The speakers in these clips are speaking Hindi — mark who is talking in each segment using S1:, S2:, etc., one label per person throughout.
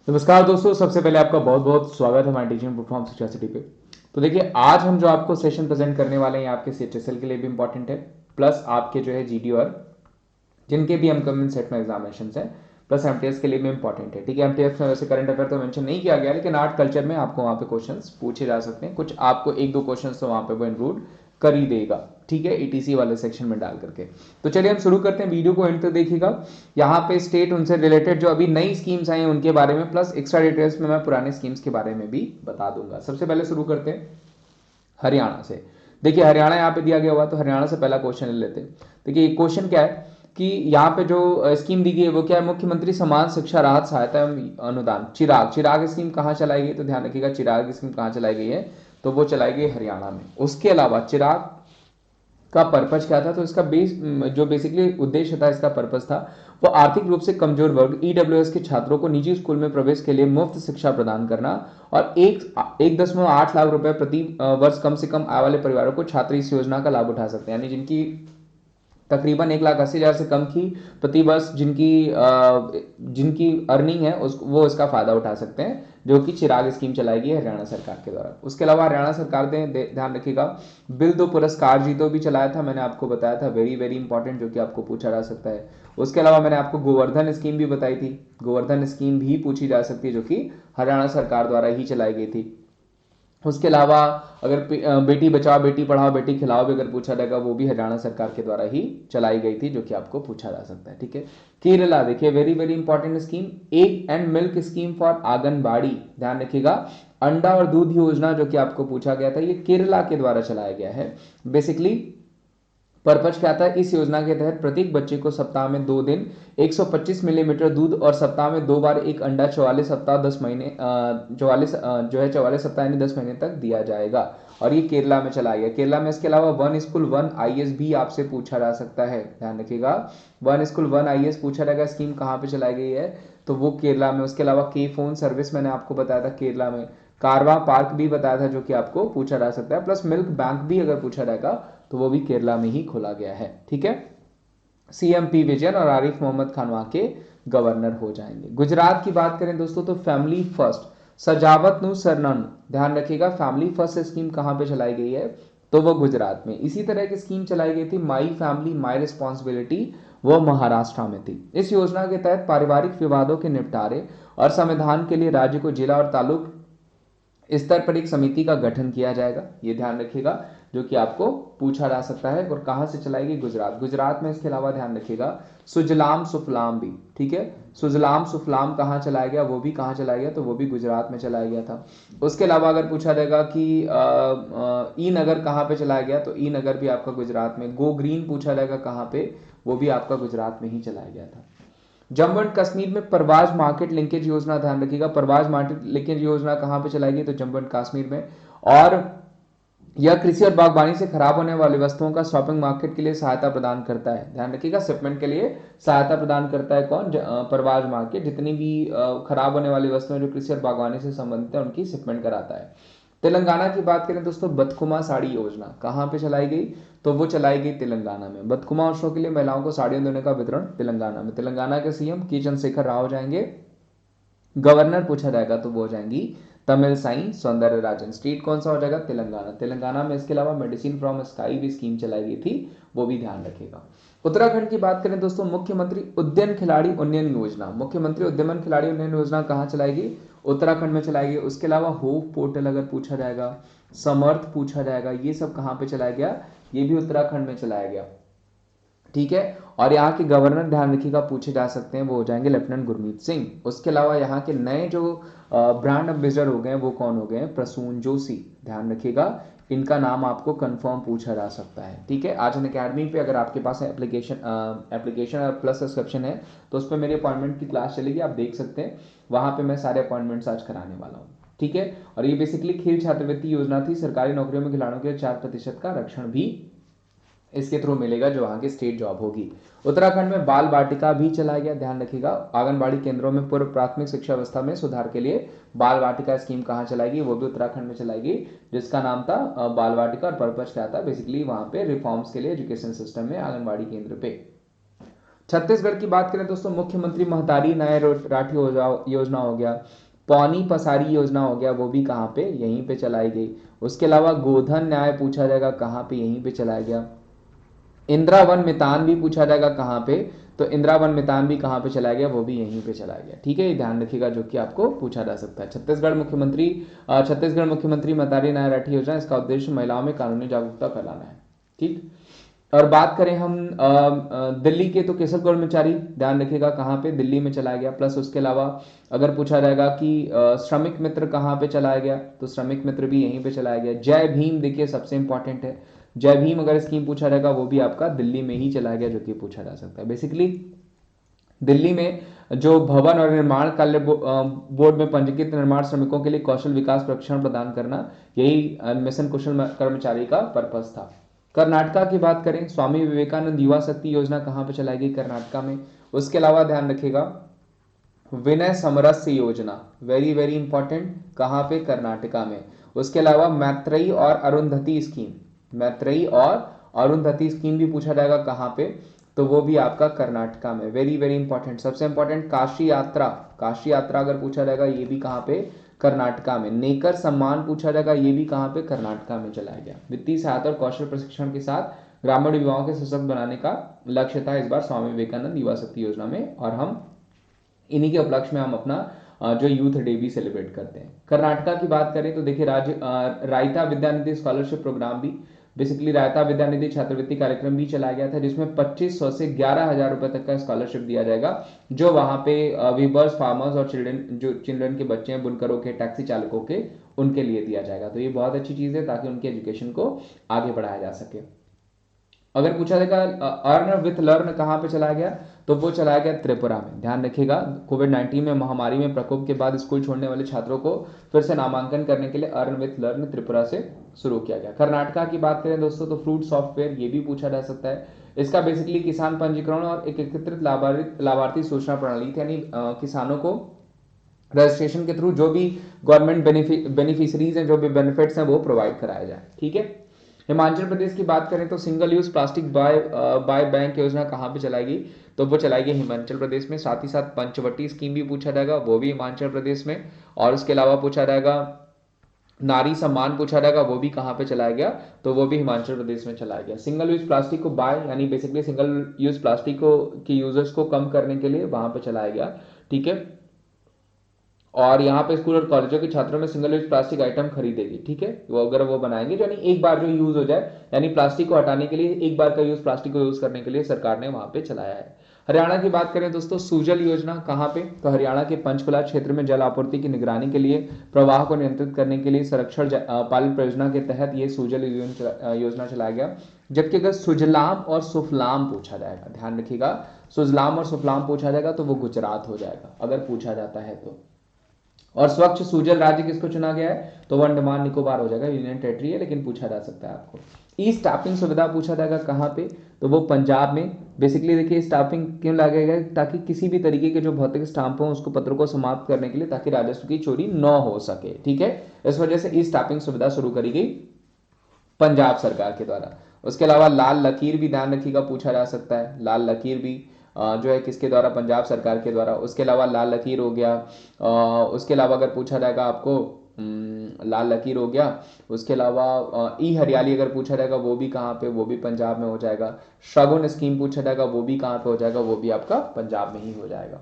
S1: नमस्कार दोस्तों, सबसे पहले आपका बहुत बहुत स्वागत है हमारे टीचिंग प्लेटफॉर्म शिक्षा सिटी पे। तो देखिए, आज हम जो आपको सेशन प्रेजेंट करने वाले हैं ये आपके सीएचएसएल के लिए भी इंपॉर्टेंट है, प्लस आपके जो है जीडी और जिनके भी अपकमिंग सेट में एग्जामिनेशन है, प्लस एमटीएस के लिए भी इंपॉर्टेंट है। ठीक है, एमटीएस में वैसे करंट अफेयर तो मेंशन नहीं किया गया, लेकिन आर्ट कल्चर में आपको वहाँ पे क्वेश्चंस पूछे जा सकते हैं। कुछ आपको एक दो क्वेश्चंस तो वहाँ पे वो इंक्लूड कर ही देगा, ठीक है, ईटीसी वाले सेक्शन में डाल करके। तो चलिए हम शुरू करते हैं, वीडियो को एंड तक देखिएगा। यहाँ पे स्टेट उनसे रिलेटेड जो अभी नई स्कीम्स आई हैं उनके बारे में, प्लस एक्स्ट्रा डिटेल्स में मैं पुराने स्कीम्स के बारे में भी बता दूंगा। सबसे पहले शुरू करते हैं हरियाणा से। देखिए, हरियाणा यहाँ पे दिया गया हुआ, तो हरियाणा से पहला क्वेश्चन ले लेते हैं। देखिए, क्वेश्चन क्या है कि यहाँ पे जो स्कीम दी गई है वो क्या है, मुख्यमंत्री समान शिक्षा राहत सहायता एवं अनुदान चिराग। चिराग स्कीम कहाँ चलाई गई, तो ध्यान रखिएगा चिराग स्कीम कहाँ चलाई गई है, तो वो चलाई गई हरियाणा में। उसके अलावा चिराग का पर्पज क्या था, तो इसका जो बेसिकली उद्देश्य था, इसका पर्पज था वो आर्थिक रूप से कमजोर वर्ग ईडब्ल्यूएस के छात्रों को निजी स्कूल में प्रवेश के लिए मुफ्त शिक्षा प्रदान करना, और 1.8 लाख रुपए प्रति वर्ष कम से कम आय वाले परिवारों को छात्र इस योजना का लाभ उठा सकते हैं। यानी जिनकी तकरीबन 1,80,000 से कम की प्रति वर्ष जिनकी अर्निंग है वो इसका फायदा उठा सकते हैं, जो कि चिराग स्कीम चलाई गई है हरियाणा सरकार के द्वारा। उसके अलावा हरियाणा सरकार ने ध्यान रखिएगा बिल दो पुरस्कार जीतो भी चलाया था, मैंने आपको बताया था, वेरी वेरी इंपॉर्टेंट, जो कि आपको पूछा जा सकता है। उसके अलावा मैंने आपको गोवर्धन स्कीम भी बताई थी, गोवर्धन स्कीम भी पूछी जा सकती है, जो कि हरियाणा सरकार द्वारा ही चलाई गई थी। उसके अलावा अगर बेटी बचाओ बेटी पढ़ाओ बेटी खिलाओ भी अगर पूछा जाएगा, वो भी हरियाणा सरकार के द्वारा ही चलाई गई थी, जो कि आपको पूछा जा सकता है। ठीक है, केरला देखिए, very very important scheme, egg and milk scheme for anganwadi. ध्यान रखिएगा, अंडा और दूध योजना जो कि आपको पूछा गया था, ये केरला के द्वारा चलाया गया है। बेसिकली पर्पज क्या था, इस योजना के तहत प्रत्येक बच्चे को सप्ताह में 2 दिन 125 मिलीलीटर दूध और सप्ताह में 2 बार एक अंडा 44 सप्ताह 10 महीने 44 जो है 44 सप्ताह यानी 10 महीने तक दिया जाएगा, और ये केरला में चलाया गया। केरला में इसके अलावा 1 स्कूल 1 आईएएस भी आपसे पूछा जा सकता है, ध्यान रखिएगा, 1 स्कूल 1 आईएएस पूछा जाएगा। स्कीम कहाँ पे चलाई गई है, तो वो केरला में। उसके अलावा के फोन सर्विस मैंने आपको बताया था केरला में, कारवा पार्क भी बताया था, जो कि आपको पूछा जा सकता है, प्लस मिल्क बैंक भी अगर पूछा जाएगा तो वो भी केरला में ही खोला गया है। ठीक है, सीएम पी विजयन और आरिफ मोहम्मद खान वहां के गवर्नर हो जाएंगे। गुजरात की बात करें दोस्तों, तो फैमिली फर्स्ट सजावत नु सरनन, ध्यान रखिएगा, फैमिली फर्स्ट स्कीम कहां पे चलाई गई है, तो वो गुजरात में। इसी तरह की स्कीम चलाई गई थी माई फैमिली माई रिस्पॉन्सिबिलिटी, वो महाराष्ट्र में थी। इस योजना के तहत पारिवारिक विवादों के निपटारे और समाधान के लिए राज्य को जिला और तालुक स्तर पर एक समिति का गठन किया जाएगा, ये ध्यान रखिएगा, जो कि आपको पूछा जा सकता है। और कहां से चलाएगी, गुजरात। गुजरात में इसके अलावा ध्यान रखिएगा सुजलाम सुफलाम भी, ठीक है, सुजलाम सुफलाम कहां चलाया गया, वो भी कहां चलाया गया, तो वो भी गुजरात में चलाया गया था। उसके अलावा अगर पूछा जाएगा कि ई नगर कहां पे चलाया गया, तो ई नगर भी आपका गुजरात में। गो ग्रीन पूछा जाएगा कहां पे, वो भी आपका गुजरात में ही चलाया गया था। जम्मू एंड कश्मीर में परवाज मार्केट लिंकेज योजना, ध्यान रखिएगा, परवाज मार्केट लिंकेज योजना कहां पे चलाएगी, तो जम्मू एंड कश्मीर में। और यह कृषि और बागवानी से खराब होने वाली वस्तुओं का शॉपिंग मार्केट के लिए सहायता प्रदान करता है, ध्यान रखिएगा, शिपमेंट के लिए सहायता प्रदान करता है कौन, परवाज मार्केट। जितनी भी खराब होने वाली वस्तुएं जो कृषि और बागवानी से संबंधित है उनकी शिपमेंट कराता है। तेलंगाना की बात करें दोस्तों, बतकुमा साड़ी योजना कहां पे चलाई गई, तो वो चलाई गई तेलंगाना में। बतकुमा उत्सव के लिए महिलाओं को साड़ियां देने का वितरण तेलंगाना में। तेलंगाना के सीएम के चंद्रशेखर राव हो जाएंगे। गवर्नर पूछा जाएगा तो वो हो जाएंगी तमिल साई सौंदर्य राजन। स्टेट कौन सा हो जाएगा, तेलंगाना। तेलंगाना में इसके अलावा मेडिसिन फ्रॉम स्काई भी स्कीम चलाई गई थी, वो भी ध्यान रखेगा। उत्तराखंड की बात करें दोस्तों, मुख्यमंत्री उद्यम खिलाड़ी उन्नयन योजना, मुख्यमंत्री उद्यमन खिलाड़ी उन्नयन योजना कहां चलाएगी, उत्तराखंड में चलाएगी। उसके अलावा होप पोर्टल अगर पूछा जाएगा, समर्थ पूछा जाएगा, ये सब कहां पे चलाया गया, ये भी उत्तराखंड में चलाया गया। ठीक है, और यहाँ के गवर्नर ध्यान रखिएगा पूछे जा सकते हैं, वो हो जाएंगे लेफ्टिनेंट गुरमीत सिंह। उसके अलावा यहाँ के नए जो ब्रांड एम्बेसडर हो गए वो कौन हो गए, प्रसून जोशी, ध्यान रखिएगा, इनका नाम आपको कंफर्म पूछा जा सकता है। ठीक है, आज अकेडमी पे अगर आपके पास एप्लीकेशन और प्लस सब्सक्रिप्शन है, तो उस पर मेरी अपॉइंटमेंट की क्लास चलेगी, आप देख सकते हैं, वहां पे मैं सारे अपॉइंटमेंट्स आज कराने वाला हूँ। ठीक है, और ये बेसिकली खेल छात्रवृत्ति योजना थी, सरकारी नौकरियों में खिलाड़ियों के 4% का आरक्षण भी इसके थ्रू मिलेगा जो वहां की स्टेट जॉब होगी। उत्तराखंड में बाल वाटिका भी चलाया गया, ध्यान रखिएगा, आंगनबाड़ी केंद्रों में पूर्व प्राथमिक शिक्षा व्यवस्था में सुधार के लिए बाल वाटिका स्कीम कहां चलाएगी, वो भी उत्तराखंड में चलाएगी, जिसका नाम था बाल वाटिका। और पर्पज क्या था, बेसिकली वहां पे रिफॉर्म्स के लिए एजुकेशन सिस्टम में आंगनबाड़ी केंद्र पे। छत्तीसगढ़ की बात करें दोस्तों, मुख्यमंत्री महतारी न्याय राठी योजना हो गया, पौनी पसारी योजना हो गया, वो भी कहाँ पे, यहीं पे चलाई गई। उसके अलावा गोधन न्याय पूछा जाएगा कहाँ पे, यहीं पे चलाया गया। इंदिरा वन मितान भी पूछा जाएगा कहाँ पे, तो इंदिरा वन मितान भी कहाँ पे चलाया गया, वो भी यहीं पे चलाया गया। ठीक है, ये ध्यान रखिएगा, जो कि आपको पूछा जा सकता है। छत्तीसगढ़ मुख्यमंत्री महतारी न्याय राठी योजना, इसका उद्देश्य महिलाओं में कानूनी जागरूकता फैलाना है। ठीक, और बात करें हम दिल्ली के, तो केशव कर्मचारी ध्यान रखिएगा कहाँ पे, दिल्ली में चलाया गया। प्लस उसके अलावा अगर पूछा जाएगा कि श्रमिक मित्र कहाँ पे चलाया गया, तो श्रमिक मित्र भी यहीं पे चलाया गया। जय भीम देखिए सबसे इंपॉर्टेंट है, जय भीम अगर स्कीम पूछा जाएगा वो भी आपका दिल्ली में ही चलाया गया, जो कि पूछा जा सकता है। बेसिकली दिल्ली में जो भवन और निर्माण कार्य बोर्ड में पंजीकृत निर्माण श्रमिकों के लिए कौशल विकास प्रशिक्षण प्रदान करना, यही मिशन कुशल कर्मचारी का पर्पस था। कर्नाटका की बात करें, स्वामी विवेकानंद युवा शक्ति योजना कहाँ पे चलाई गई, कर्नाटका में। उसके अलावा ध्यान रखिएगा विनय समरस्य योजना, वेरी वेरी इंपॉर्टेंट, कहाँ पे, कर्नाटका में। उसके अलावा मैत्रेयी और अरुंधति स्कीम, मैत्रेयी और अरुंधति स्कीम भी पूछा जाएगा कहाँ पे, तो वो भी आपका कर्नाटका में, वेरी वेरी इंपॉर्टेंट। सबसे इंपॉर्टेंट काशी यात्रा, काशी यात्रा अगर पूछा जाएगा ये भी कहाँ पे, कर्नाटका में। नेकर सम्मान पूछा जाएगा, ये भी कहाँ पे, कर्नाटका में चलाया गया। वित्तीय सहायता और कौशल प्रशिक्षण के साथ ग्रामीण युवाओं के सशक्त बनाने का लक्ष्य था इस बार स्वामी विवेकानंद युवा शक्ति योजना में, और हम इन्हीं के उपलक्ष्य में हम अपना जो यूथ डे भी सेलिब्रेट करते हैं। कर्नाटका की बात करें तो देखिए रायता विद्यानिधि स्कॉलरशिप प्रोग्राम भी, बेसिकली रायता विद्यानिधि छात्रवृत्ति कार्यक्रम भी चलाया गया था, जिसमें 2500 से 11,000 रुपए तक का स्कॉलरशिप दिया जाएगा, जो वहां पे वीवर्स, फार्मर्स और चिल्ड्रन के बच्चे हैं, बुनकरों के, टैक्सी चालकों के, उनके लिए दिया जाएगा। तो ये बहुत अच्छी चीज है, ताकि उनकी एजुकेशन को आगे बढ़ाया जा सके। अगर पूछा जाएगा अर्न विथ लर्न कहाँ पे चलाया गया, तो वो चलाया गया त्रिपुरा में। ध्यान रखिएगा, कोविड-19 में महामारी में प्रकोप के बाद स्कूल छोड़ने वाले छात्रों को फिर से नामांकन करने के लिए अर्न विथ लर्न त्रिपुरा से शुरू किया गया। कर्नाटका की बात करें दोस्तों, तो फ्रूट सॉफ्टवेयर, ये भी पूछा जा सकता है। इसका बेसिकली किसान पंजीकरण और एकीकृत लाभार्थी सूचना प्रणाली थी, यानी किसानों को रजिस्ट्रेशन के थ्रू जो भी गवर्नमेंट बेनिफिशरीज हैं, जो भी बेनिफिट्स हैं, वो प्रोवाइड कराया जाए। ठीक है, हिमाचल प्रदेश की बात करें तो single use plastic by bank योजना कहाँ पे चलाएगी, तो वो चलाएगी हिमाचल प्रदेश में। साथ ही साथ पंचवटी स्कीम भी पूछा जाएगा, वो भी हिमाचल प्रदेश में। और उसके अलावा पूछा जाएगा नारी सम्मान पूछा जाएगा, वो भी कहाँ पे चलाया गया, तो वो भी हिमाचल प्रदेश में चलाया गया। सिंगल यूज प्लास्टिक को बाय, यानी बेसिकली सिंगल यूज प्लास्टिक को की यूजर्स को कम करने के लिए वहां पे चलाया गया। ठीक है, और यहाँ पे स्कूल और कॉलेजों के छात्रों में सिंगल यूज प्लास्टिक आइटम खरीदेगी। ठीक है, वो अगर वो बनाएंगे, यानी एक बार जो यूज हो जाए, यानी प्लास्टिक को हटाने के लिए एक बार का यूज, प्लास्टिक को यूज करने के लिए सरकार ने वहां पे चलाया है। हरियाणा की बात करें दोस्तों, सुजल योजना कहाँ पे, तो हरियाणा के पंचकुला क्षेत्र में जल आपूर्ति की निगरानी के लिए, प्रवाह को नियंत्रित करने के लिए संरक्षण पालन परियोजना के तहत ये सुजल योजना चलाया गया। जबकि अगर सुजलाम और सुफलाम पूछा जाएगा, ध्यान रखिएगा, सुजलाम और सुफलाम पूछा जाएगा तो वो गुजरात हो जाएगा, अगर पूछा जाता है तो। और स्वच्छ सुजल राज्य किसको चुना गया है, तो वो अंडमान निकोबार हो जाएगा, यूनियन टेरिटरी है, लेकिन पूछा जा सकता है आपको। ई स्टाफिंग सुविधा पूछा जाएगा कहाँ पे, तो वो पंजाब में। बेसिकली देखिए स्टाफिंग क्यों लाया गया, ताकि किसी भी तरीके के जो भौतिक स्टाम्प हो उसको, पत्रों को समाप्त करने के लिए, ताकि राजस्व की चोरी न हो सके। ठीक है, इस वजह से ई स्टाफिंग सुविधा शुरू करी गई पंजाब सरकार के द्वारा। उसके अलावा लाल लकीर भी ध्यान रखिएगा, पूछा जा सकता है, लाल लकीर भी जो है किसके द्वारा, पंजाब सरकार के द्वारा। उसके अलावा लाल लकीर हो गया, उसके अलावा अगर पूछा जाएगा आपको लाल लकीर हो गया, उसके अलावा ई हरियाली अगर पूछा जाएगा, वो भी कहाँ पे, वो भी पंजाब में हो जाएगा। शगुन स्कीम पूछा जाएगा, वो भी कहाँ पे हो जाएगा, वो भी आपका पंजाब में ही हो जाएगा।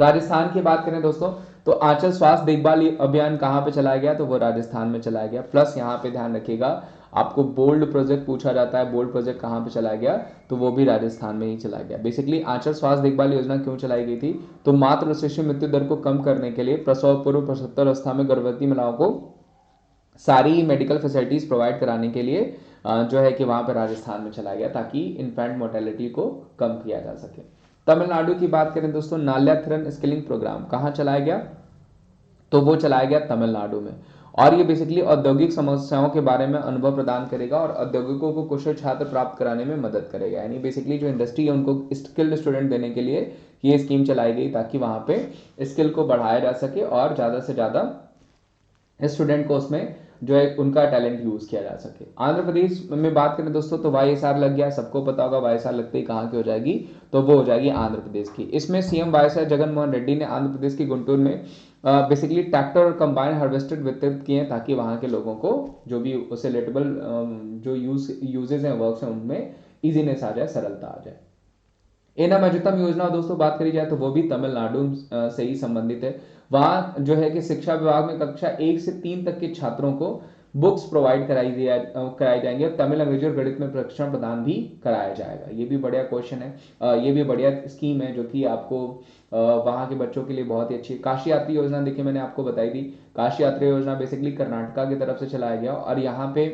S1: राजस्थान की बात करें दोस्तों, तो आंचल स्वास्थ्य देखभाल अभियान कहाँ पे चलाया गया, तो वो राजस्थान में चलाया गया। प्लस यहाँ पे ध्यान रखिएगा, आपको बोल्ड प्रोजेक्ट पूछा जाता है, बोल्ड प्रोजेक्ट कहाँ पे चलाया गया, तो वो भी राजस्थान में ही चलाया गया। बेसिकली आंचल स्वास्थ्य देखभाल योजना क्यों चलाई गई थी, तो मातृ शिशु मृत्यु दर को कम करने के लिए, प्रसव पूर्व 75 अवस्था में गर्भवती महिलाओं को सारी मेडिकल फैसिलिटीज प्रोवाइड कराने के लिए जो है कि वहां पर राजस्थान में चलाया गया, ताकि इन्फेंट मोर्टेलिटी को कम किया जा सके। तमिलनाडु की बात करें दोस्तों, नाल्याथिरन स्किलिंग प्रोग्राम कहाँ चलाया गया, तो वो चलाया गया तमिलनाडु में। और ये बेसिकली औद्योगिक समस्याओं के बारे में अनुभव प्रदान करेगा और औद्योगिकों को कुशल छात्र प्राप्त कराने में मदद करेगा। यानी बेसिकली जो इंडस्ट्री है उनको स्किल्ड स्टूडेंट देने के लिए ये स्कीम चलाई गई, ताकि वहां पे स्किल को बढ़ाया जा सके और ज्यादा से ज्यादा स्टूडेंट को उसमें जो है उनका टैलेंट यूज किया जा सके। आंध्र प्रदेश में बात करें दोस्तों तो YSR लग गया, सबको पता होगा YSR लगते ही कहाँ की हो जाएगी, तो वो हो जाएगी आंध्र प्रदेश की। इसमें सीएम YSR जगन मोहन रेड्डी ने आंध्र प्रदेश के गुंटूर में बेसिकली ट्रैक्टर और कंबाइन हार्वेस्टर वितरित किए ताकि वहाँ के लोगों को जो भी उससे रिलेटेबल जो यूजेज हैं वर्क्स हैं उनमें ईजीनेस आ जाए, सरलता आ जाए। एनम अजुतम योजना दोस्तों बात करी जाए तो वो भी तमिलनाडु से ही संबंधित है। वहां जो है कि शिक्षा विभाग में कक्षा 1 से 3 तक के छात्रों को बुक्स प्रोवाइड कराई जाएंगी और तमिल, अंग्रेजी और गणित में प्रशिक्षण प्रदान भी कराया जाएगा। ये भी बढ़िया क्वेश्चन है, ये भी बढ़िया स्कीम है जो कि आपको वहां के बच्चों के लिए बहुत ही अच्छी है। काशी यात्री योजना देखिए मैंने आपको बताई थी, काशी यात्री योजना बेसिकली कर्नाटका की तरफ से चलाया गया और यहाँ पे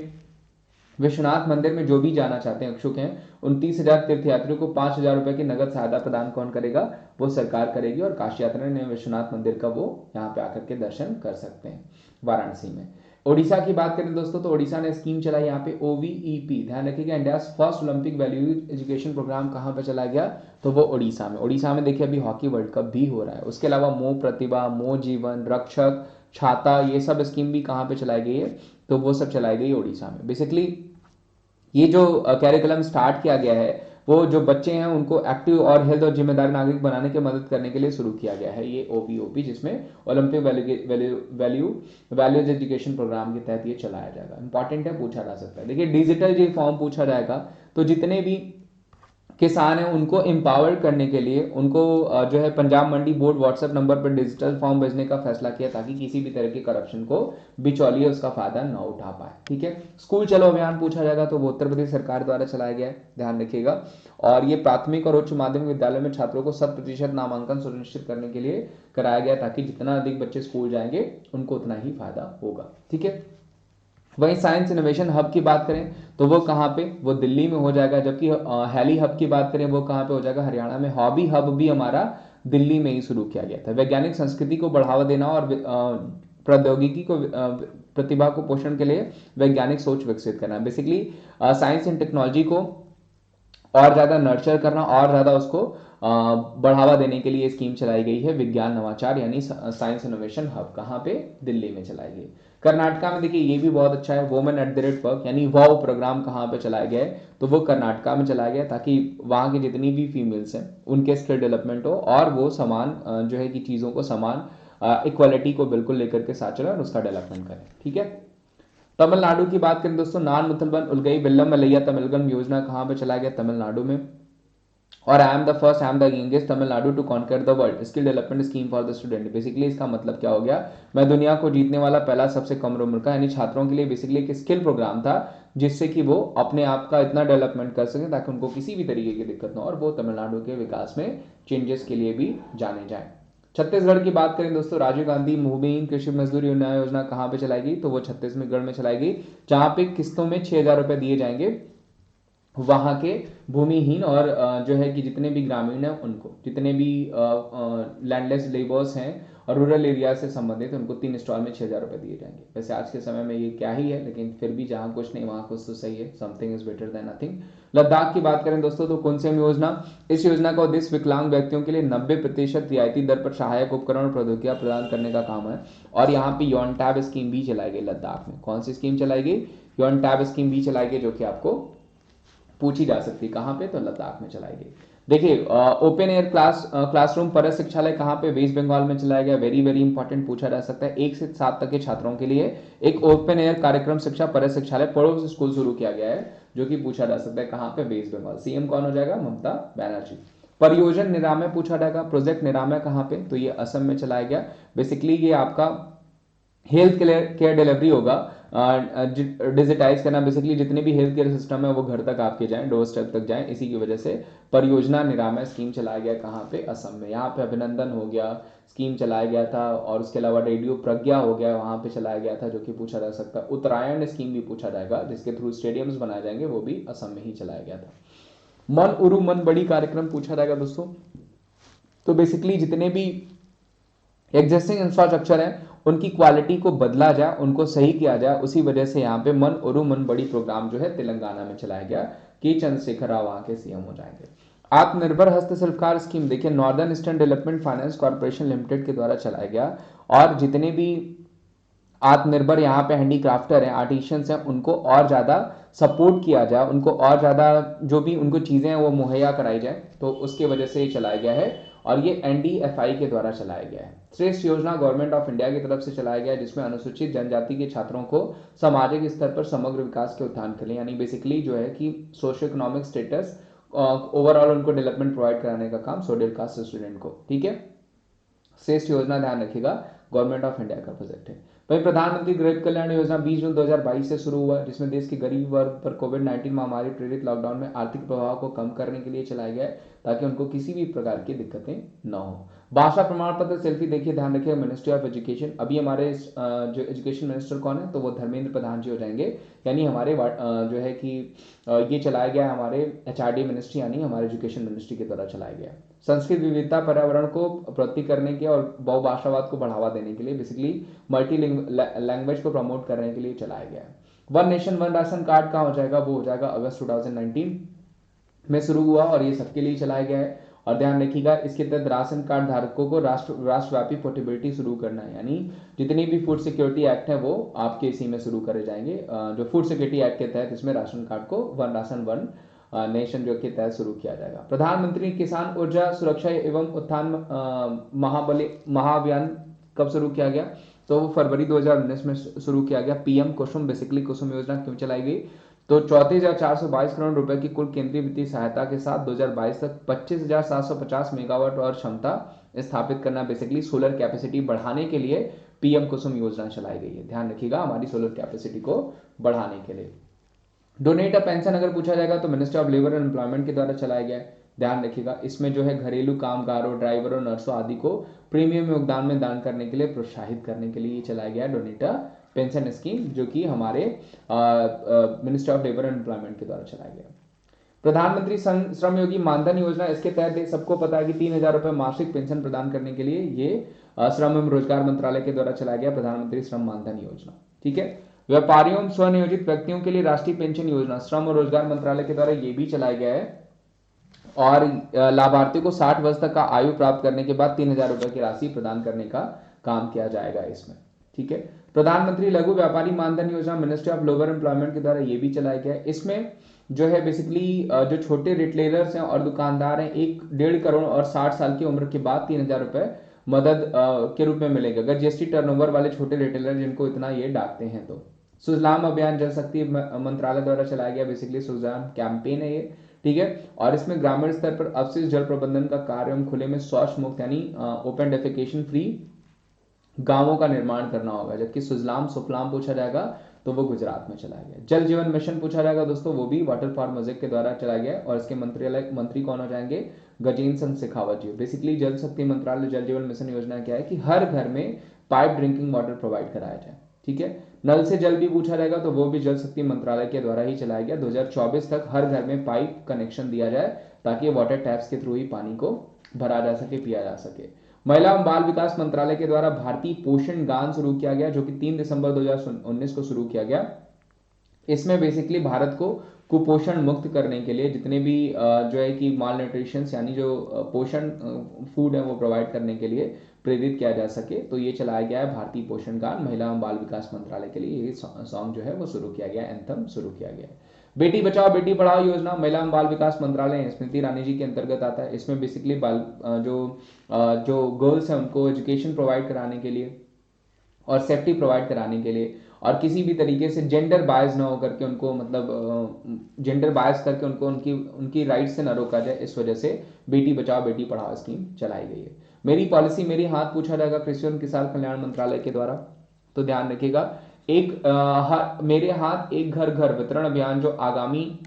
S1: विश्वनाथ मंदिर में जो भी जाना चाहते हैं इच्छुक हैं 29,000 तीर्थयात्रियों को 5,000 रुपए की नगद सहायता प्रदान कौन करेगा, वो सरकार करेगी और काशी यात्रा ने विश्वनाथ मंदिर का वो यहाँ पे आकर के दर्शन कर सकते हैं वाराणसी में। ओडिशा की बात करें दोस्तों तो ओडिशा ने स्कीम चलाई यहाँ पे OVEP, ध्यान रखिएगा, India first Olympic value education program कहाँ पे चला गया, तो वो ओडिशा में। ओडिशा में देखिए अभी हॉकी वर्ल्ड कप भी हो रहा है। उसके अलावा मो प्रतिभा, मो जीवन, रक्षक, छाता, ये सब स्कीम भी कहाँ पे चलाई गई है, तो वो सब चलाई गई ओडिशा में। बेसिकली ये जो कैरिकुलम स्टार्ट किया गया है वो जो बच्चे हैं उनको एक्टिव और हेल्थ और जिम्मेदार नागरिक बनाने की मदद करने के लिए शुरू किया गया है ये OVOP, जिसमें ओलंपिक वैल्यूज एजुकेशन प्रोग्राम के तहत ये चलाया जाएगा। इंपॉर्टेंट है, पूछा जा सकता है। देखिए डिजिटल जो फॉर्म पूछा जाएगा तो जितने भी किसान हैं उनको एम्पावर करने के लिए उनको जो है पंजाब मंडी बोर्ड व्हाट्सएप नंबर पर डिजिटल फॉर्म भेजने का फैसला किया ताकि किसी भी तरह के करप्शन को बिचौलिए उसका फायदा न उठा पाए। ठीक है, स्कूल चलो अभियान पूछा जाएगा तो वो उत्तर प्रदेश सरकार द्वारा चलाया गया है, ध्यान रखिएगा। और ये प्राथमिक और उच्च माध्यमिक विद्यालय में छात्रों को 100% नामांकन सुनिश्चित करने के लिए कराया गया ताकि जितना अधिक बच्चे स्कूल जाएंगे उनको उतना ही फायदा होगा। ठीक है, वहीं साइंस इनोवेशन हब की बात करें तो वो कहाँ पे, वो दिल्ली में हो जाएगा। जबकि हैली हब की बात करें वो कहाँ पे हो जाएगा, हरियाणा में। हॉबी हब भी हमारा दिल्ली में ही शुरू किया गया था। वैज्ञानिक संस्कृति को बढ़ावा देना और प्रौद्योगिकी को प्रतिभा को पोषण के लिए वैज्ञानिक सोच विकसित करना, बेसिकली साइंस एंड टेक्नोलॉजी को और ज़्यादा नर्चर करना और ज़्यादा उसको बढ़ावा देने के लिए स्कीम चलाई गई है विज्ञान नवाचार यानी साइंस इनोवेशन हब। कहाँ पे, दिल्ली में चलाई गई। कर्नाटका में देखिए ये भी बहुत अच्छा है, women@work यानी वाव प्रोग्राम कहाँ पे चलाया गया है, तो वो कर्नाटका में चलाया गया ताकि वहाँ की जितनी भी फीमेल्स हैं उनके स्किल डेवलपमेंट हो और वो समान जो है कि चीज़ों को समान इक्वालिटी को बिल्कुल लेकर के साथ चले और उसका डेवलपमेंट करें। ठीक है, तमिलनाडु की बात करें दोस्तों, नान मुथलबन उलगई बिल्लम मलैया तमिलगन योजना कहाँ पे चलाया गया, तमिलनाडु में। और I am the first, I am the youngest Tamil Nadu to conquer the world skill development scheme for the student. Basically इसका मतलब क्या हो गया, मैं दुनिया को जीतने वाला पहला सबसे कम उम्र का, यानी छात्रों के लिए बेसिकली एक स्किल प्रोग्राम था जिससे कि वो अपने आप का इतना डेवलपमेंट कर सकें ताकि उनको किसी भी तरीके की दिक्कत ना हो और वो तमिलनाडु के विकास में चेंजेस के लिए भी जाने जाए। छत्तीसगढ़ की बात करें दोस्तों, राजीव गांधी भूमिहीन कृषि मजदूरी योजना कहाँ पे चलाएगी, तो वो छत्तीसगढ़ में चलाएगी जहां पे किस्तों में 6,000 रुपए दिए जाएंगे वहां के भूमिहीन और जो है कि जितने भी ग्रामीण हैं उनको, जितने भी लैंडलेस लेबर्स हैं और रूरल एरिया से संबंधित उनको 3 इंस्टॉल में 6,000 रुपए दिए जाएंगे। वैसे आज के समय में ये क्या ही है, लेकिन फिर भी जहां कुछ नहीं वहां कुछ तो सही है, something is better than nothing. Ladakh की बात करें दोस्तों तो कुनसेम योजना, इस योजना का उद्देश्य विकलांग व्यक्तियों के लिए 90% रियायती दर पर सहायक उपकरण और प्रौद्योगिकियां प्रदान करने का काम है। और यहाँ पे योन टैब स्कीम भी चलाई गई लद्दाख में। कौन सी स्कीम चलाई गई, योन टैब स्कीम भी चलाई गई जो कि आपको पूछी जा सकती है, कहां पे, तो लद्दाख में चलाई गई। देखिए ओपन एयर क्लासरूम परस शिक्षालय कहां पे, वेस्ट बंगाल में चलाया गया। वेरी वेरी इंपॉर्टेंट, पूछा जा सकता है। 1 से 7 तक के छात्रों के लिए एक ओपन एयर कार्यक्रम शिक्षा परस शिक्षालय पड़ोस स्कूल शुरू किया गया है जो कि पूछा जा सकता है कहां पे, वेस्ट बंगाल। सीएम कौन हो जाएगा, ममता बनर्जी। परियोजना निरामय पूछा जाएगा, प्रोजेक्ट निरामय कहां पे, तो ये असम में चलाया गया। बेसिकली ये आपका हेल्थ केयर डिलीवरी होगा, डिजिटाइज करना, बेसिकली जितने भी हेल्थ केयर सिस्टम है वो घर तक आपके जाएं, डोर स्टेप तक जाएं। इसी की वजह से परियोजना निरामय स्कीम चलाया गया कहाँ पे, असम में। यहाँ पे अभिनंदन हो गया, स्कीम चलाया गया था। और उसके अलावा रेडियो प्रज्ञा हो गया, वहां पे चलाया गया था जो कि पूछा जा सकता है। उत्तरायण स्कीम भी पूछा जाएगा जिसके थ्रू स्टेडियम्स बनाए जाएंगे, वो भी असम में ही चलाया गया था। मन उरु मन बड़ी कार्यक्रम पूछा जाएगा दोस्तों, तो बेसिकली जितने भी एग्जिस्टिंग इंफ्रास्ट्रक्चर है उनकी क्वालिटी को बदला जाए, उनको सही किया जाए। उसी वजह से यहाँ पे मन उरु मन बड़ी प्रोग्राम जो है तेलंगाना में चलाया गया। के चंद्रशेखर राव वहां के सीएम हो जाएंगे। आत्मनिर्भर हस्तशिल्पकार स्कीम देखिए northern eastern development finance corporation limited के द्वारा चलाया गया। और जितने भी आत्मनिर्भर यहाँ पे हैंडीक्राफ्टर हैं, आर्टिशियंस हैं, उनको और ज़्यादा सपोर्ट किया जाए, उनको और ज़्यादा जो भी उनको चीज़ें हैं वो मुहैया कराई जाए, तो उसके वजह से ये चलाया गया है और ये NDFI के द्वारा चलाया गया है। श्रेष्ठ योजना गवर्नमेंट ऑफ इंडिया की तरफ से चलाया गया है, जिसमें अनुसूचित जनजाति के छात्रों को सामाजिक स्तर पर समग्र विकास के उत्थान के लिए, यानी बेसिकली जो है कि सोशियो इकोनॉमिक स्टेटस ओवरऑल उनको डेवलपमेंट प्रोवाइड कराने का काम शेड्यूल कास्ट स्टूडेंट को, ठीक है। श्रेष्ठ योजना ध्यान रखिएगा गवर्नमेंट ऑफ इंडिया का प्रोजेक्ट है। वही प्रधानमंत्री गरीब कल्याण योजना 20 जून 2022 से शुरू हुआ, जिसमें देश के गरीब वर्ग पर कोविड-19 महामारी प्रेरित लॉकडाउन में आर्थिक प्रभाव को कम करने के लिए चलाया गया है, ताकि उनको किसी भी प्रकार की दिक्कतें न हो। भाषा प्रमाण पत्र सेल्फी देखिए, ध्यान रखिए मिनिस्ट्री ऑफ एजुकेशन, अभी हमारे जो एजुकेशन मिनिस्टर कौन है, तो वो धर्मेंद्र प्रधान जी हो जाएंगे, यानी हमारे जो है कि ये चलाया गया है हमारे HRD मिनिस्ट्री, यानी हमारे एजुकेशन मिनिस्ट्री के द्वारा चलाया गया। संस्कृत विविधता पर्यावरण को प्रवृत्ति करने के और बहुभाषावाद को बढ़ावा देने के लिए, बेसिकली मल्टी लैंग्वेज को प्रमोट करने के लिए चलाया गया है। One nation one ration card कहाँ हो जाएगा, वो हो जाएगा अगस्त 2019 में शुरू हुआ और ये सबके लिए चलाया गया है। और ध्यान रखिएगा इसके तहत राशन कार्ड धारकों को राष्ट्रव्यापी पोर्टेबिलिटी शुरू करना है, यानी जितनी भी फूड सिक्योरिटी एक्ट है वो आपके इसी में शुरू करे जाएंगे। जो फूड सिक्योरिटी एक्ट के तहत इसमें राशन कार्ड को वन राशन वन नेशन जो के तहत शुरू किया जाएगा। प्रधानमंत्री किसान ऊर्जा सुरक्षा एवं उत्थान महाअभियान कब शुरू किया गया, तो वो फरवरी 2019 में शुरू किया गया। PM कुसुम, बेसिकली कुसुम योजना क्यों चलाई गई, तो 34,422 करोड़ रुपए की कुल केंद्रीय वित्तीय सहायता के साथ 2022 तक 25,750 मेगावाट और क्षमता स्थापित करना, बेसिकली सोलर कैपेसिटी बढ़ाने के लिए PM कुसुम योजना चलाई गई है। ध्यान रखिएगा हमारी सोलर कैपेसिटी को बढ़ाने के लिए। डोनेट अ पेंशन अगर पूछा जाएगा तो ministry of labour and employment के द्वारा चलाया गया है। ध्यान रखिएगा इसमें जो है घरेलू कामगारों, ड्राइवरों, नर्सों आदि को प्रीमियम योगदान में दान करने के लिए प्रोत्साहित करने के लिए चलाया गया है डोनेट अ पेंशन स्कीम, जो कि हमारे ministry of labour and employment के द्वारा चलाया गया। प्रधानमंत्री श्रम योगी मानधन योजना, इसके तहत सबको पता है कि 3,000 रुपए मासिक पेंशन प्रदान करने के लिए ये श्रम एवं रोजगार मंत्रालय के द्वारा चलाया गया प्रधानमंत्री श्रम मानधन योजना, ठीक है। व्यापारियों स्वनियोजित व्यक्तियों के लिए राष्ट्रीय पेंशन योजना श्रम और रोजगार मंत्रालय के द्वारा ये भी चलाया गया है और लाभार्थियों को 60 वर्ष तक का आयु प्राप्त करने के बाद 3,000 रुपए की राशि प्रदान करने का काम किया जाएगा इसमें, ठीक है। प्रधानमंत्री लघु व्यापारी मानधन योजना मिनिस्ट्री ऑफ लेबर एम्प्लॉयमेंट के द्वारा ये भी चलाया गया है। इसमें जो है बेसिकली जो छोटे रिटेलर्स हैं और दुकानदार हैं 1.5 करोड़ और 60 साल की उम्र के बाद 3,000 रुपए मदद के रूप में मिलेगा, अगर GST टर्नओवर वाले छोटे रिटेलर जिनको इतना ये डाकते हैं तो। सुजलाम अभियान जल शक्ति मंत्रालय द्वारा चलाया गया, बेसिकली सुजलाम कैंपेन है ये, ठीक है। और इसमें ग्रामीण स्तर पर अपशिष्ट जल प्रबंधन का कार्य एवं खुले में शौच मुक्त यानी ओपन डेफिकेशन फ्री गांवों का निर्माण करना होगा। जबकि सुजलाम सुफलाम पूछा जाएगा तो वो गुजरात में चलाया गया। जल जीवन मिशन पूछा जाएगा दोस्तों, वो भी वाटर फॉर म्यूजिक के द्वारा चलाया गया और इसके मंत्री कौन हो जाएंगे, गजेंद्र सिंह शेखावत जी। बेसिकली जल शक्ति मंत्रालय जल जीवन मिशन योजना क्या है कि हर घर में पाइप ड्रिंकिंग वाटर प्रोवाइड कराया जाए, ठीक है। नल से जल भी पूछा जाएगा तो वो भी जल शक्ति मंत्रालय के द्वारा ही चलाया गया। 2024 तक हर घर में पाइप कनेक्शन दिया जाए ताकि वाटर टैप्स के थ्रू ही पानी को भरा जा सके, पिया जा सके। महिला एवं बाल विकास मंत्रालय के द्वारा भारतीय पोषण गान शुरू किया गया, जो कि 3 दिसंबर 2019 को शुरू किया गया। इसमें बेसिकली भारत को कुपोषण मुक्त करने के लिए जितने भी जो है कि माल न्यूट्रिशन यानी जो पोषण फूड है वो प्रोवाइड करने के लिए प्रेरित किया जा सके, तो ये चलाया गया है भारतीय पोषण गान। महिला एवं बाल विकास मंत्रालय के लिए ये सॉन्ग जो है वो शुरू किया गया, एंथम शुरू किया गया है। बेटी बचाओ बेटी पढ़ाओ योजना महिला एवं बाल विकास मंत्रालय स्मृति ईरानी जी के अंतर्गत आता है। इसमें बेसिकली जो गर्ल्स हैं उनको एजुकेशन प्रोवाइड कराने के लिए और सेफ्टी प्रोवाइड कराने के लिए और किसी भी तरीके से जेंडर बायस ना हो करके उनको मतलब जेंडर बायस करके उनको उनकी राइट से ना रोका जाए, इस वजह से बेटी बचाओ बेटी पढ़ाओ स्कीम चलाई गई है। मेरी पॉलिसी मेरी हाथ पूछा जाएगा कृषि एवं किसान कल्याण मंत्रालय के द्वारा, तो ध्यान रखिएगा मेरे हाथ एक घर घर वितरण अभियान जो आगामी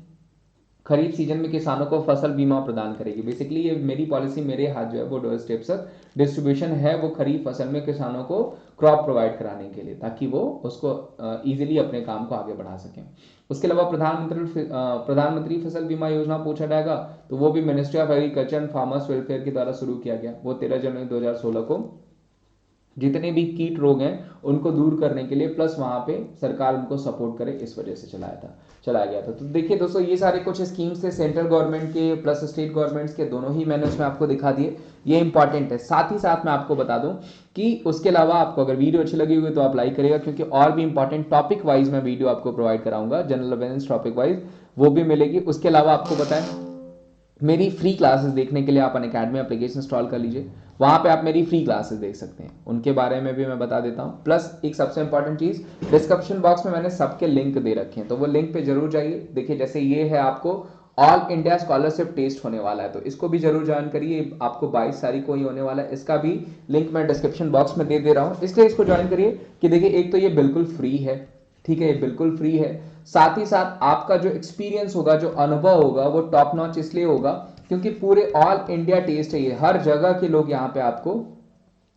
S1: खरीफ सीजन में किसानों को फसल बीमा प्रदान करेगी। बेसिकली ये मेरी पॉलिसी मेरे हाथ जो है वो 2 स्टेप्स डिस्ट्रीब्यूशन है, वो खरीफ फसल में किसानों को क्रॉप प्रोवाइड कराने के लिए ताकि वो उसको इजीली अपने काम को आगे बढ़ा सकें। उसके अलावा प्रधानमंत्री फसल बीमा योजना पूछा जाएगा तो वो भी ministry of agriculture and farmers welfare के द्वारा शुरू किया गया, वो 13 जनवरी 2016 को जितने भी कीट रोग हैं उनको दूर करने के लिए, प्लस वहां पे सरकार उनको सपोर्ट करे, इस वजह से चलाया गया था। तो देखिए दोस्तों, ये सारे कुछ स्कीम्स थे सेंट्रल गवर्नमेंट के प्लस स्टेट गवर्नमेंट्स के, दोनों ही मैंने उसमें आपको दिखा दिए, ये इंपॉर्टेंट है। साथ ही साथ मैं आपको बता दूं कि उसके अलावा आपको अगर वीडियो अच्छी लगी हुई तो आप लाइक करिएगा, क्योंकि और भी इंपॉर्टेंट टॉपिक वाइज मैं वीडियो आपको प्रोवाइड कराऊंगा, जनरल अवेयरनेस टॉपिक वाइज, वो भी मिलेगी। उसके अलावा आपको बताएं, मेरी फ्री क्लासेस देखने के लिए आप अनअकैडमी एप्लीकेशन इंस्टॉल कर लीजिए, वहां पे आप मेरी फ्री क्लासेस देख सकते हैं, उनके बारे में भी मैं बता देता हूं। प्लस एक सबसे इंपॉर्टेंट चीज, डिस्क्रिप्शन बॉक्स में मैंने सबके लिंक दे रखे हैं, तो वो लिंक पे जरूर जाइए। देखिए जैसे ये है, आपको ऑल इंडिया स्कॉलरशिप टेस्ट होने वाला है, तो इसको भी जरूर ज्वाइन करिए, आपको 22 तारीख को ही होने वाला है, इसका भी लिंक मैं डिस्क्रिप्शन बॉक्स में दे रहा हूं, इसलिए इसको ज्वाइन करिए कि देखिए एक तो ये बिल्कुल फ्री है, ठीक है, ये बिल्कुल फ्री है। साथ ही साथ आपका जो एक्सपीरियंस होगा, जो अनुभव होगा, वो टॉप नॉच इसलिए होगा क्योंकि पूरे ऑल इंडिया टेस्ट है ये, हर जगह के लोग यहाँ पे आपको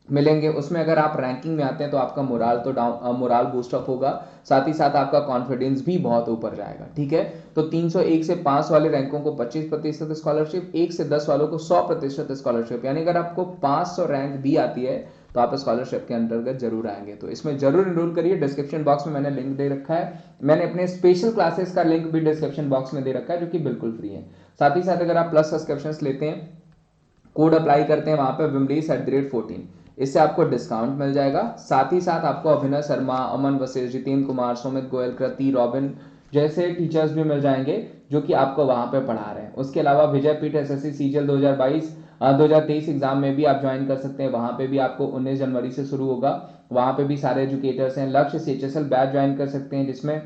S1: मिलेंगे। उसमें अगर आप रैंकिंग में आते हैं तो आपका मोराल बूस्टअप होगा, साथ ही साथ आपका कॉन्फिडेंस भी बहुत ऊपर जाएगा, ठीक है। तो 301 से 5 वाले रैंकों को 25% स्कॉलरशिप, 1 से 10 वालों को 100% स्कॉलरशिप, यानी अगर आपको 500 रैंक भी आती है तो आप स्कॉलरशिप के अंतर्गत जरूर आएंगे। तो इसमें जरूर इनरोल करिए, डिस्क्रिप्शन बॉक्स में मैंने लिंक दे रखा है, मैंने अपने स्पेशल क्लासेस का लिंक भी डिस्क्रिप्शन बॉक्स में दे रखा है, जो कि बिल्कुल फ्री है। साथ ही साथ अगर आप प्लस सब्सक्रिप्शन लेते हैं, कोड अप्लाई करते हैं वहां पे wimleys@14, इससे आपको डिस्काउंट मिल जाएगा। साथ ही साथ आपको अभिनव शर्मा, अमन वशिष्ठ, जितेंद्र कुमार, सुमित गोयल, कृति, रॉबिन जैसे टीचर्स भी मिल जाएंगे जो कि आपको वहां पे पढ़ा रहे हैं। उसके अलावा विजयपीठ एसएससी सीजीएल 2023 एग्जाम में भी आप ज्वाइन कर सकते हैं, वहां पे भी आपको 19 जनवरी से शुरू होगा, वहां पे भी सारे एजुकेटर्स हैं। लक्ष्य सीएचएसएल बैच ज्वाइन कर सकते हैं, जिसमें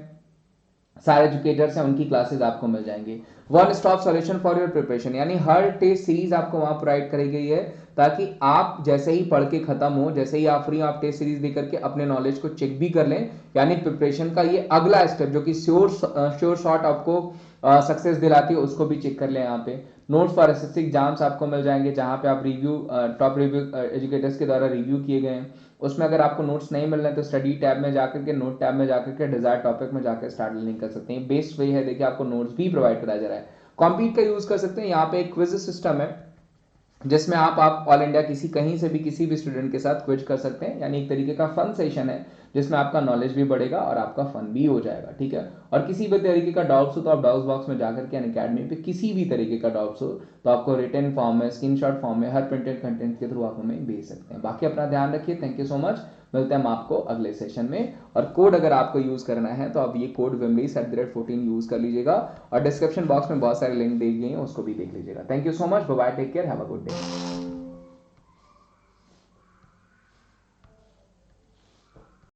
S1: सारे एजुकेटर्स हैं, उनकी क्लासेस आपको मिल जाएंगी। One stop solution for your preparation, यानी हर टेस्ट सीरीज आपको वहां प्रोवाइड करी गई है, ताकि आप जैसे ही पढ़ के खत्म हो, जैसे ही आप फ्री, आप टेस्ट सीरीज देकर के अपने नॉलेज को चेक भी कर लें, यानी प्रिपरेशन का ये अगला स्टेप जो कि श्योर शॉट आपको सक्सेस दिलाती है, उसको भी चेक कर लें। यहाँ पे नोट्स फॉर एसएससी एग्जाम्स आपको मिल जाएंगे, जहां पे आप रिव्यू टॉप रिव्यू एजुकेटर्स के द्वारा रिव्यू किए गए हैं। उसमें अगर आपको नोट्स नहीं मिल रहे हैं तो स्टडी टैब में जाकर के, नोट टैब में जाकर के डिजायर टॉपिक में जाकर स्टार्ट लर्निंग कर सकते हैं। बेस्ट वे है, देखिए आपको नोट्स भी प्रोवाइड कराया जा रहा है। कॉम्पीट का यूज कर सकते हैं, यहाँ पे एक क्विज सिस्टम है जिसमें आप ऑल इंडिया कहीं से भी किसी भी स्टूडेंट के साथ क्विज कर सकते हैं, यानी एक तरीके का फन सेशन है जिसमें आपका नॉलेज भी बढ़ेगा और आपका फन भी हो जाएगा, ठीक है। और किसी भी तरीके का डाउट्स हो तो आप डाउट्स बॉक्स में जाकर के अनअकैडमी पे किसी भी तरीके का डाउट्स हो तो आपको रिटन फॉर्म में, स्क्रीनशॉट फॉर्म में, हर प्रिंटेड कंटेंट के थ्रू आप हमें भेज सकते हैं। बाकी अपना ध्यान रखिए, थैंक यू सो मच, मिलते हैं हम आपको अगले सेशन में। और कोड अगर आपको यूज करना है तो आप ये कोड wimleys@14 यूज कर लीजिएगा, और डिस्क्रिप्शन बॉक्स में बहुत सारे लिंक दिए गए हैं, उसको भी देख लीजिएगा। Thank you so much, bye bye, take care, have a good day.